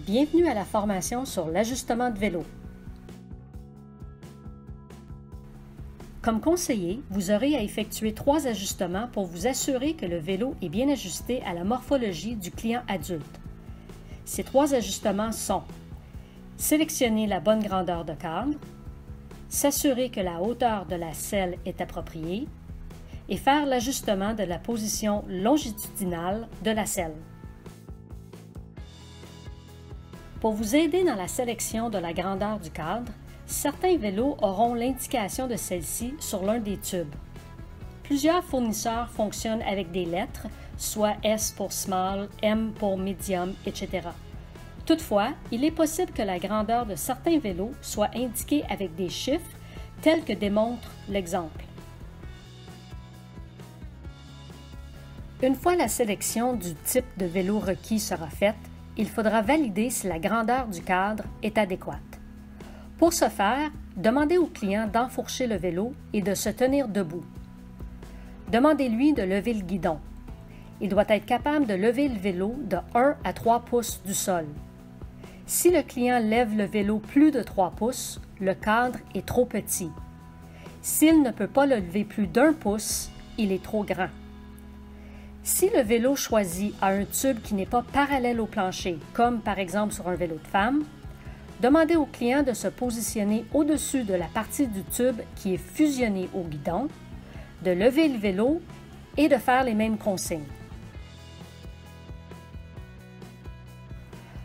Bienvenue à la formation sur l'ajustement de vélo. Comme conseiller, vous aurez à effectuer 3 ajustements pour vous assurer que le vélo est bien ajusté à la morphologie du client adulte. Ces 3 ajustements sont: sélectionner la bonne grandeur de cadre, s'assurer que la hauteur de la selle est appropriée et faire l'ajustement de la position longitudinale de la selle. Pour vous aider dans la sélection de la grandeur du cadre, certains vélos auront l'indication de celle-ci sur l'un des tubes. Plusieurs fournisseurs fonctionnent avec des lettres, soit S pour small, M pour medium, etc. Toutefois, il est possible que la grandeur de certains vélos soit indiquée avec des chiffres, tels que démontre l'exemple. Une fois la sélection du type de vélo requis sera faite, il faudra valider si la grandeur du cadre est adéquate. Pour ce faire, demandez au client d'enfourcher le vélo et de se tenir debout. Demandez-lui de lever le guidon. Il doit être capable de lever le vélo de 1 à 3 pouces du sol. Si le client lève le vélo plus de 3 pouces, le cadre est trop petit. S'il ne peut pas le lever plus d'1 pouce, il est trop grand. Si le vélo choisi a un tube qui n'est pas parallèle au plancher, comme par exemple sur un vélo de femme, demandez au client de se positionner au-dessus de la partie du tube qui est fusionnée au guidon, de lever le vélo et de faire les mêmes consignes.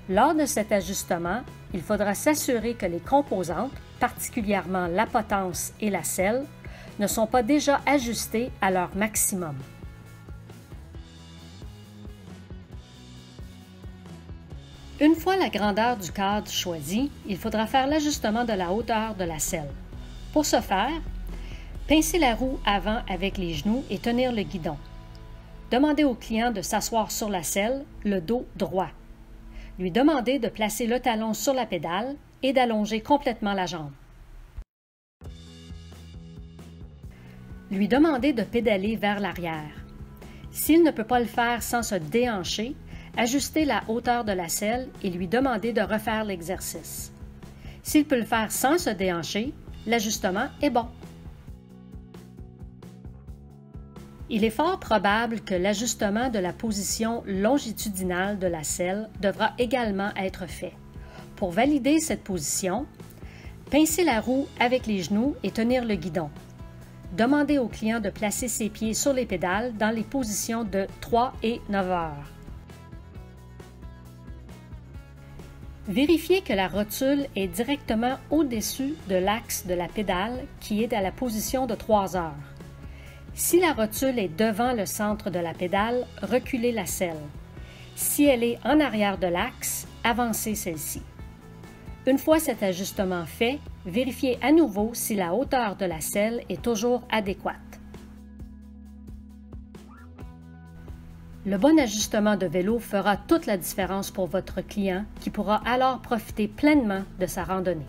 Lors de cet ajustement, il faudra s'assurer que les composantes, particulièrement la potence et la selle, ne sont pas déjà ajustées à leur maximum. Une fois la grandeur du cadre choisie, il faudra faire l'ajustement de la hauteur de la selle. Pour ce faire, pincez la roue avant avec les genoux et tenir le guidon. Demandez au client de s'asseoir sur la selle, le dos droit. Lui demandez de placer le talon sur la pédale et d'allonger complètement la jambe. Lui demandez de pédaler vers l'arrière. S'il ne peut pas le faire sans se déhancher, ajustez la hauteur de la selle et lui demandez de refaire l'exercice. S'il peut le faire sans se déhancher, l'ajustement est bon. Il est fort probable que l'ajustement de la position longitudinale de la selle devra également être fait. Pour valider cette position, pincez la roue avec les genoux et tenir le guidon. Demandez au client de placer ses pieds sur les pédales dans les positions de 3 et 9 heures. Vérifiez que la rotule est directement au-dessus de l'axe de la pédale qui est à la position de 3 heures. Si la rotule est devant le centre de la pédale, reculez la selle. Si elle est en arrière de l'axe, avancez celle-ci. Une fois cet ajustement fait, vérifiez à nouveau si la hauteur de la selle est toujours adéquate. Le bon ajustement de vélo fera toute la différence pour votre client qui pourra alors profiter pleinement de sa randonnée.